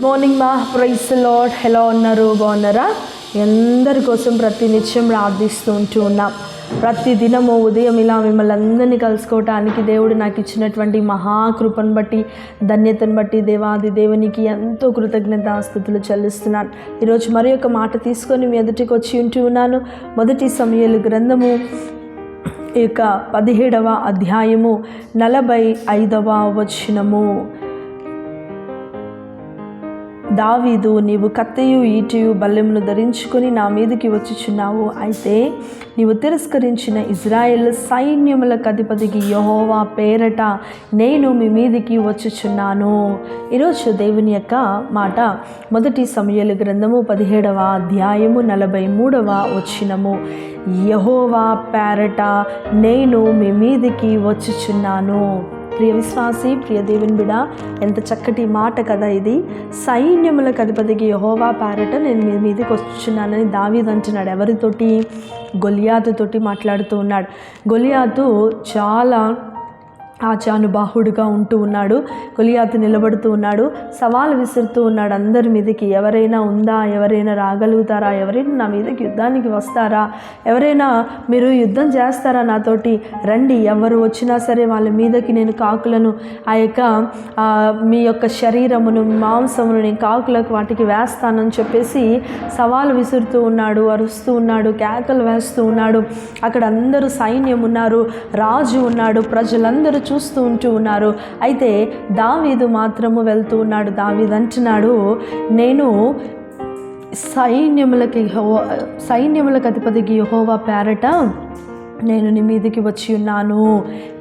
Morning మా praise lord. ఎలా ఉన్నారు? బాగున్నారా? అందరి కోసం ప్రతి నిత్యం ప్రార్థిస్తూ ఉన్నాం. ప్రతి దినము ఉదయం ఇలా మిమ్మల్ని అందరినీ కలుసుకోవటానికి దేవుడు నాకు ఇచ్చినటువంటి మహాకృపను బట్టి, ధన్యతను బట్టి దేవాది దేవునికి ఎంతో కృతజ్ఞతాస్తుతులు చెల్లిస్తున్నాను. ఈరోజు మరి ఒక మాట తీసుకొని మీ ఎదుటికి వచ్చి ఉన్నాను. మొదటి సమూయేలు గ్రంథము ఈ యొక్క 17వ అధ్యాయము 45వ వచనము. దావీదు, నీవు కత్తెయు ఈటెయు బల్లెమును ధరించుకొని నా మీదకి వచ్చుచున్నావు. అయితే నీవు తిరస్కరించిన ఇజ్రాయేల్ సైన్యములకు అధిపతికి యెహోవా పేరట నేను మీ మీదికి వచ్చుచున్నాను. ఈరోజు దేవుని యొక్క మాట మొదటి సమూయేలు గ్రంథము 17వ అధ్యాయము 43వ వచనము. యెహోవా పేరట నేను మీ మీదికి వచ్చుచున్నాను. ప్రియ విశ్వాసి, ప్రియ దేవుని బిడ్డ, ఎంత చక్కటి మాట కదా ఇది. సైన్యములకు అధిపతికి యెహోవా పేరట నేను మీ మీదకి వచ్చుచున్నానని దావీదు అంటున్నాడు. ఎవరితోటి? గొలియాతుతోటి మాట్లాడుతూ ఉన్నాడు. గొలియాతు చాలా ఆచానుబాహుడుగా ఉంటూ ఉన్నాడు. గొలియాతు నిలబడుతూ ఉన్నాడు, సవాలు విసురుతూ ఉన్నాడు అందరి మీదకి. ఎవరైనా ఉందా? ఎవరైనా రాగలుగుతారా? ఎవరైనా నా మీదకి యుద్ధానికి వస్తారా? ఎవరైనా మీరు యుద్ధం చేస్తారా నాతోటి? రండి, ఎవరు వచ్చినా సరే వాళ్ళ మీదకి నేను కాకులను, ఆ యొక్క మీ యొక్క శరీరమును, మాంసమును నేను కాకులకు వాటికి వేస్తానని చెప్పేసి సవాలు విసురుతూ ఉన్నాడు, అరుస్తూ ఉన్నాడు, కేకలు వేస్తూ ఉన్నాడు. అక్కడ అందరూ సైన్యం ఉన్నారు, రాజు ఉన్నాడు, ప్రజలందరూ చూస్తూ ఉన్నారు. అయితే దావీదు మాత్రము వెళ్తూ ఉన్నాడు. దావీదు అంటున్నాడు, నేను సైన్యములకు అధిపతికి యెహోవా పేరట నేను నీ మీదకి వచ్చి ఉన్నాను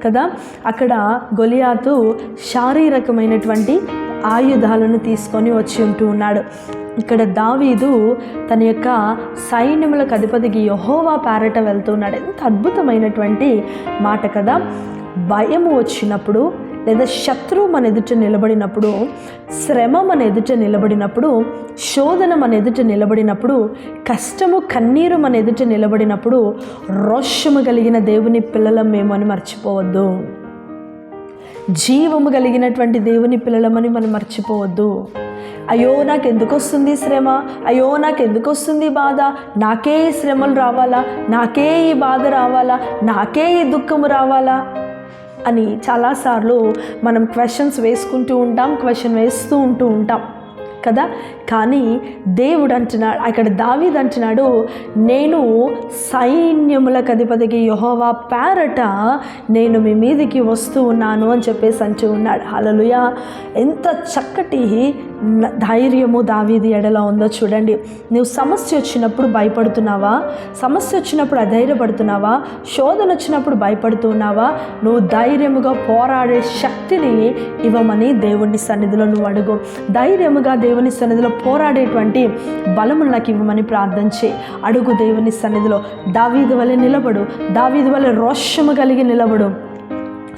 కదా. అక్కడ గొలియాతు శారీరకమైనటువంటి ఆయుధాలను తీసుకొని వచ్చి ఉన్నాడు. ఇక్కడ దావీదు తన యొక్క సైన్యములకు అధిపతికి యెహోవా పేరట వెళ్తున్నాడు. ఎంత అద్భుతమైనటువంటి మాట కదా. భయము వచ్చినప్పుడు, లేదా శత్రువు మన ఎదుట నిలబడినప్పుడు, శ్రమ మన ఎదుట నిలబడినప్పుడు, శోధన మన ఎదుట నిలబడినప్పుడు, కష్టము కన్నీరు మన ఎదుట నిలబడినప్పుడు రోషము కలిగిన దేవుని పిల్లలం మేము అని మర్చిపోవద్దు. జీవము కలిగినటువంటి దేవుని పిల్లలమని మనం మర్చిపోవద్దు. అయ్యో నాకు ఎందుకు వస్తుంది శ్రమ, అయ్యో నాకు ఎందుకు వస్తుంది బాధ, నాకే ఈ శ్రమలు రావాలా, నాకే ఈ బాధ రావాలా, నాకే ఈ దుఃఖము రావాలా అని చాలాసార్లు మనం క్వశ్చన్స్ వేసుకుంటూ ఉంటాం, క్వశ్చన్ వేస్తూ ఉంటాం కదా. కానీ దేవుడు అంటున్నాడు, అక్కడ దావీదు అంటున్నాడు, నేను సైన్యములకు అధిపతికి యెహోవా పేరట నేను మీ మీదికి వస్తూ ఉన్నాను అని చెప్పేసి అంటూ ఉన్నాడు. హల్లెలూయా. ఎంత చక్కటి ధైర్యము దావీదు ఎడల ఉందో చూడండి. నువ్వు సమస్య వచ్చినప్పుడు భయపడుతున్నావా? సమస్య వచ్చినప్పుడు అధైర్యపడుతున్నావా? శోధన వచ్చినప్పుడు భయపడుతున్నావా? నువ్వు ధైర్యముగా పోరాడే శక్తిని ఇవ్వమని దేవుని సన్నిధిలో నువ్వు అడుగు. ధైర్యముగా దేవుని సన్నిధిలో పోరాడేటువంటి బలము నాకు ఇవ్వమని ప్రార్థన చేయి. అడుగు దేవుని సన్నిధిలో. దావీదు వలె నిలబడు, దావీదు వలె రోషము కలిగి నిలబడు.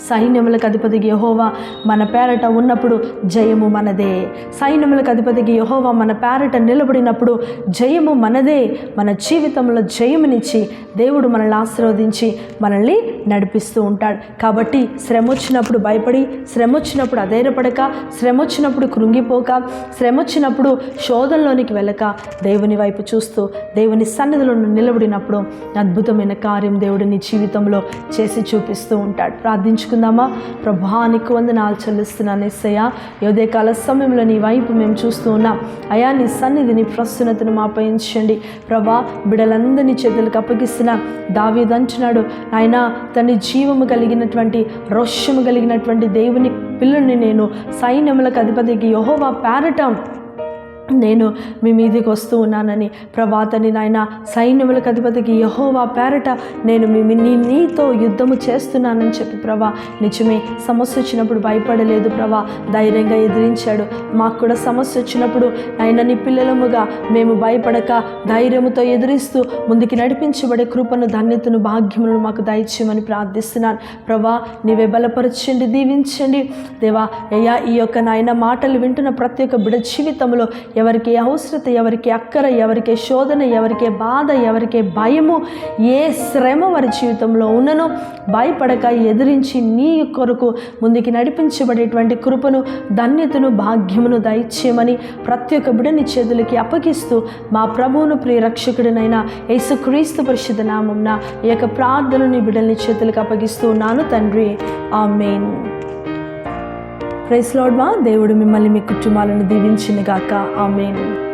సైన్యములకు అధిపతికి యెహోవా మన పేరట ఉన్నప్పుడు జయము మనదే. సైన్యములకు అధిపతికి యెహోవా మన పేరట నిలబడినప్పుడు జయము మనదే. మన జీవితంలో జయమునిచ్చి దేవుడు మనల్ని ఆశీర్వదించి మనల్ని నడిపిస్తూ ఉంటాడు. కాబట్టి శ్రమ వచ్చినప్పుడు భయపడి, శ్రమ వచ్చినప్పుడు అధైర్యపడక, శ్రమ వచ్చినప్పుడు కృంగిపోక, శ్రమ వచ్చినప్పుడు శోధనలోనికి వెళ్ళక, దేవుని వైపు చూస్తూ దేవుని సన్నిధిలో నిలబడినప్పుడు అద్భుతమైన కార్యం దేవుడు నీ జీవితంలో చేసి చూపిస్తూ ఉంటాడు. ప్రార్థించుకుందామా? ప్రభువా, నీకు వందనాలు చెల్లిస్తున్నాను యేసయ్యా. ఉదయకాల సమయంలో నీ వైపు మేము చూస్తూ ఉన్నాం అయా. నీ సన్నిధిని, ప్రసన్నతను మాపై ఉంచండి ప్రభా. బిడ్డలందరినీ చేతులకు అప్పగిస్తున్నా. దావీదు అంటున్నాడు, నాయనా తన జీవము కలిగినటువంటి, రోషము కలిగినటువంటి దేవుని పిల్లల్ని నేను సైన్యములకు అధిపతికి యెహోవా పేరట నేను మీ మీదకి వస్తూ ఉన్నానని ప్రభాతని నాయన సైన్యములకు అధిపతికి యెహోవా పేరట నేను నీతో యుద్ధము చేస్తున్నానని చెప్పి ప్రభా నిజమే. సమస్య వచ్చినప్పుడు భయపడలేదు ప్రభా, ధైర్యంగా ఎదిరించాడు. మాకు కూడా సమస్య వచ్చినప్పుడు ఆయన నీ పిల్లలముగా మేము భయపడక ధైర్యముతో ఎదిరిస్తూ ముందుకి నడిపించబడే కృపను, ధన్యతను, భాగ్యములను మాకు దయచేయమని ప్రార్థిస్తున్నాను ప్రభా. నీవే బలపరచండి, దీవించండి దేవా. అయ్యా, ఈ యొక్క నాయన మాటలు వింటున్న ప్రతి ఒక్క బిడ్డ జీవితంలో ఎవరికి అవసరత, ఎవరికి అక్కర, ఎవరికి శోధన, ఎవరికి బాధ, ఎవరికి భయము, ఏ శ్రమ వారి జీవితంలో ఉన్ననో భయపడక ఎదిరించి నీ కొరకు ముందుకి నడిపించబడేటువంటి కృపను, ధన్యతను, భాగ్యమును దయచేయమని ప్రతి ఒక్క బిడ్డని చేతులకి అప్పగిస్తూ మా ప్రభువును ప్రియ రక్షకుడినైన యేసుక్రీస్తు పరిశుద్ధ నామమున ఈ యొక్క ప్రార్థనను నీ బిడ్డల్ని చేతులకు అప్పగిస్తూ ఉన్నాను తండ్రి. ఆమేన్. Praise Lord. మా దేవుడు మిమ్మల్ని మీ కుటుంబాలను దీవించును గాక. ఆమేన్.